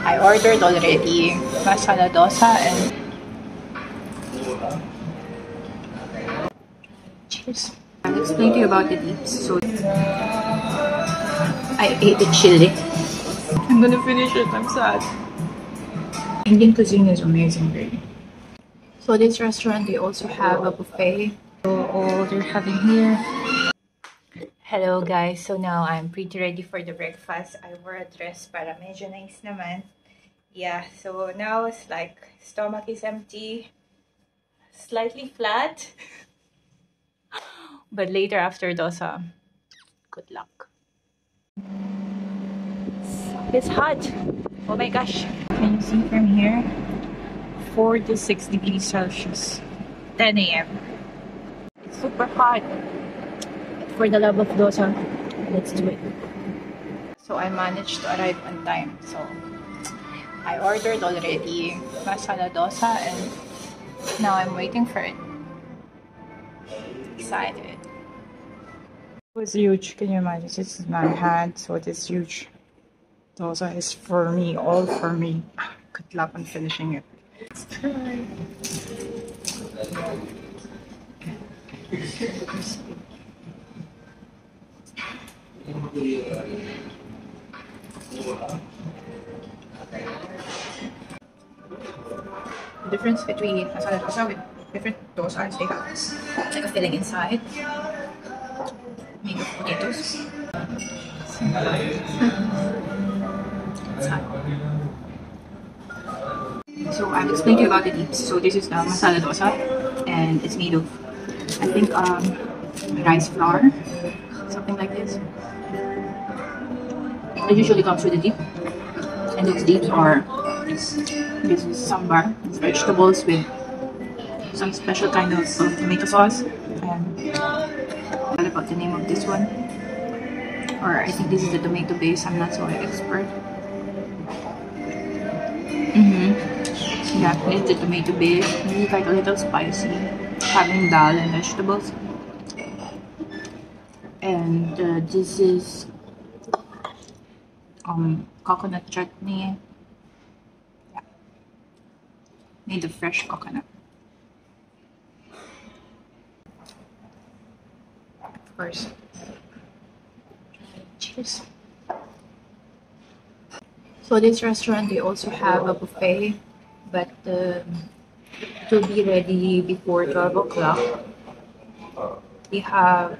I ordered already masala dosa and cheers. I'll explain to you about the dips. So I ate the chili. I'm gonna finish it. I'm sad. Indian cuisine is amazing, really. So this restaurant, they also have a buffet. So all they're having here. Hello guys, so now I'm pretty ready for the breakfast. I wore a dress para medyo nice naman. Yeah, so now it's like stomach is empty, slightly flat. But later after dosa, good luck. It's hot. Oh my gosh. Can you see from here? 4 to 6 degrees Celsius. 10 a.m. It's super hot. For the love of dosa, let's do it. So I managed to arrive on time. So I ordered already masala dosa and now I'm waiting for it. Excited. It was huge. Can you imagine? This is my hand, so this huge dosa is for me, all for me. Good luck on finishing it. Let's try. Super crispy. The difference between masala dosa with different dosas, they have like a filling inside made of potatoes. So I'll explain to you about the dips. So this is the masala dosa and it's made of, I think, rice flour, something like this. It usually comes with a dip, and those dips are, this is sambar, it's vegetables with some special kind of tomato sauce. And what about the name of this one? Or I think this is the tomato base. I'm not so expert. Yeah, it's the tomato base. It's like a little spicy, having dal and vegetables. And this is coconut chutney. Yeah, made of fresh coconut. Of course. Cheers. So this restaurant, they also have a buffet, but it will be ready before 12 o'clock. They have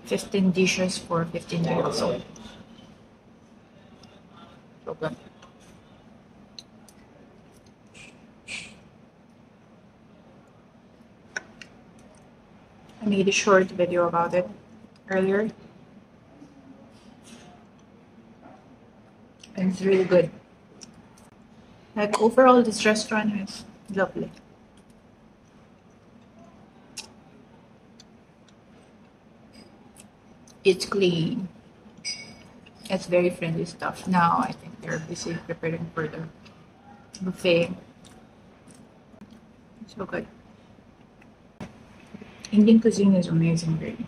15 dishes for 15 euros. So good. I made a short video about it earlier. And it's really good. Like overall, this restaurant is lovely. It's clean. It's very friendly stuff. Now I think they're busy preparing for the buffet. So good. Indian cuisine is amazing, really.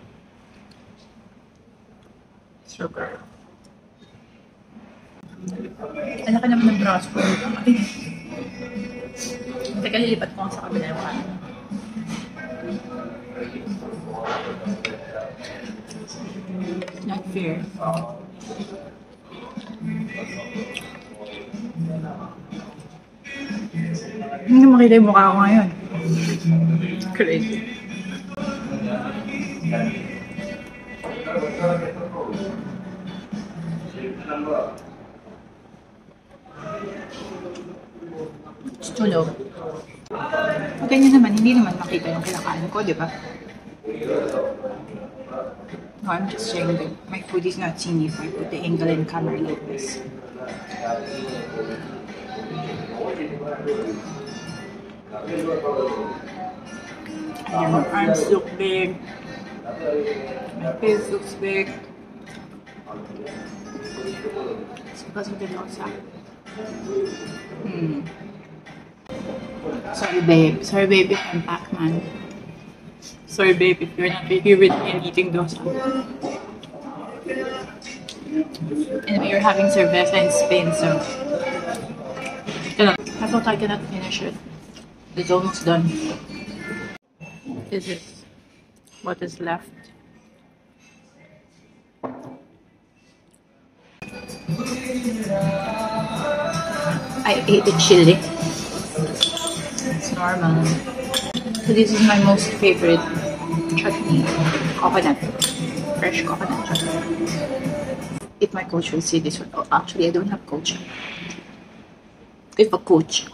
So good. Ang laki naman ng braso ko. Teka, lilipat ko sa kabila yung kanin. Not fair. Hindi makita yung mukha ko ngayon. Crazy. It's too low. Ganyan naman, hindi naman makita yung kinakain ko, di ba? No, I'm just saying that my food is not seen if I put the angle in camera like this. And my arms look big. My face looks big. It's because of the dosa. Sorry babe. Sorry babe if I'm Pac-Man. Sorry babe if you're not here with me and eating dosa. And we are having cerveza in Spain, so I thought I cannot finish it. It's almost done. This is what is left. I ate the chili. It's normal. So this is my most favorite chutney. Coconut. Fresh coconut chutney. If my coach will see this one. Oh, actually, I don't have coach. If a coach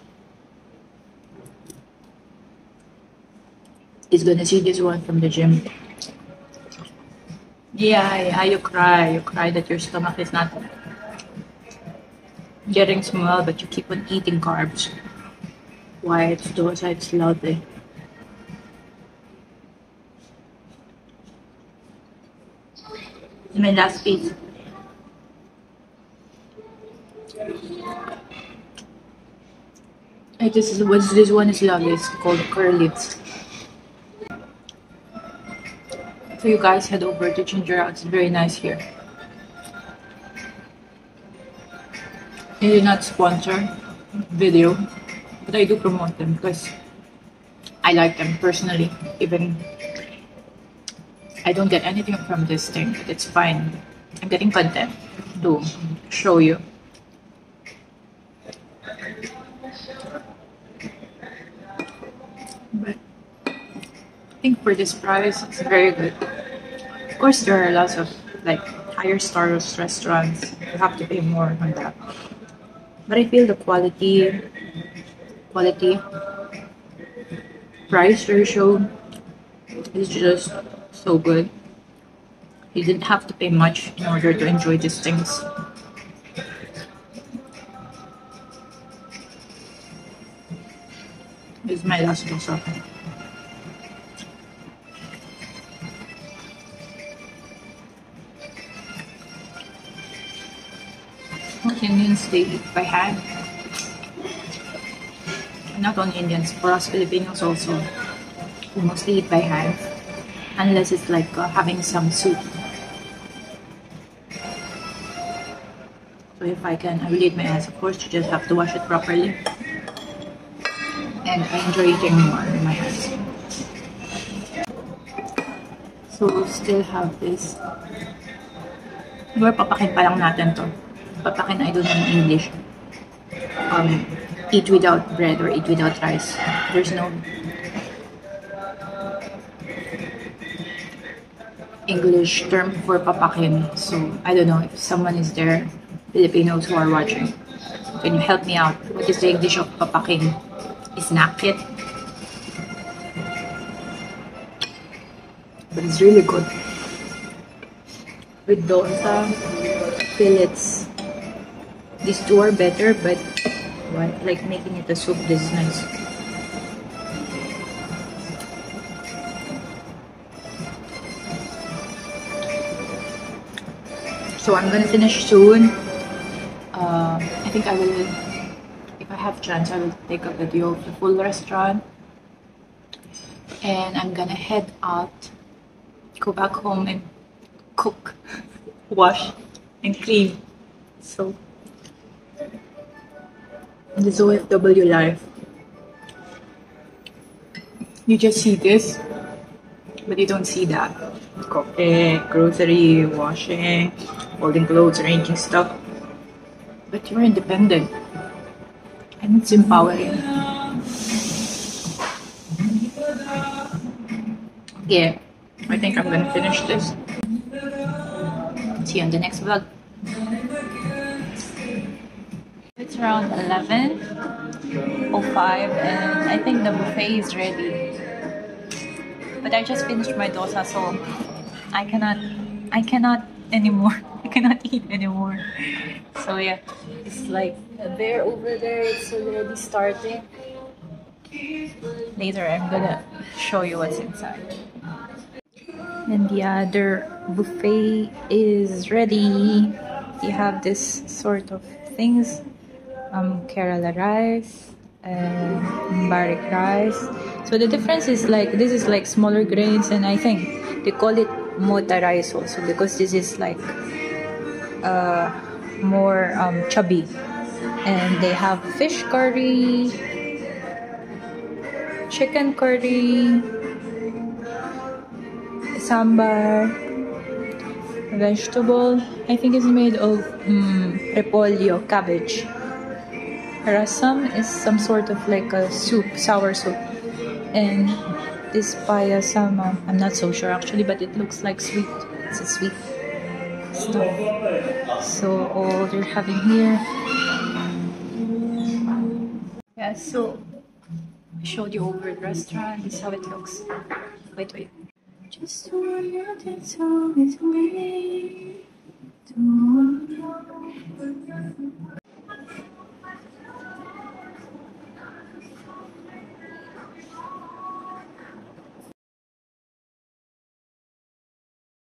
is gonna see this one from the gym, yeah, you cry. You cry that your stomach is not getting small, but you keep on eating carbs. Why it's dosa, it's lovely. My last piece. This one is lovely. It's called curlids. So you guys head over to Ginger Ale. It's very nice here. I do not sponsor video, but I do promote them because I like them personally. Even I don't get anything from this thing, but it's fine. I'm getting content to show you. But I think for this price, it's very good. Of course, there are lots of like higher stars restaurants. You have to pay more on that. But I feel the quality price ratio is just so good. You didn't have to pay much in order to enjoy these things. This is my last dosa. Most Indians, they eat by hand. Not only Indians, for us Filipinos also, we mostly eat by hand. Unless it's like having some soup. So if I can, I will eat my hands. Of course, you just have to wash it properly. And I enjoy eating more in my hands. So we still have this. Siguro papakin pa lang natin to. Papakin, I don't know in English. Eat without bread or eat without rice. There's no English term for papakin. So I don't know if someone is there, Filipinos who are watching. Can you help me out? What is the English of papakin? Snack it. But it's really good. With dosa, fillets. These two are better, but like making it a soup, this is nice. So I'm gonna finish soon. I think I will, if I have chance, I will take a video of the full restaurant. And I'm gonna head out, go back home and cook, wash, and clean. So, this OFW life. You just see this, but you don't see that. Coffee, grocery, washing, folding clothes, arranging stuff. But you're independent. And it's empowering. Yeah, I think I'm gonna finish this. See you on the next vlog. It's around 11:05 and I think the buffet is ready. But I just finished my dosa, so I cannot anymore. I cannot eat anymore. So yeah, it's like there over there, it's already starting. Later I'm gonna show you what's inside. And the other buffet is ready. You have this sort of things. Kerala rice and Barik rice. So the difference is like this is like smaller grains, and I think they call it mota rice also because this is like more chubby. And they have fish curry, chicken curry, sambar, vegetable. I think it's made of repolyo, cabbage. Rasam is some sort of like a soup, sour soup. And this payasam, I'm not so sure actually, but it looks like sweet. It's a sweet stuff. So all they're having here. Yeah, so I showed you over the restaurant. This is how it looks. Wait. Just the one that it's always me.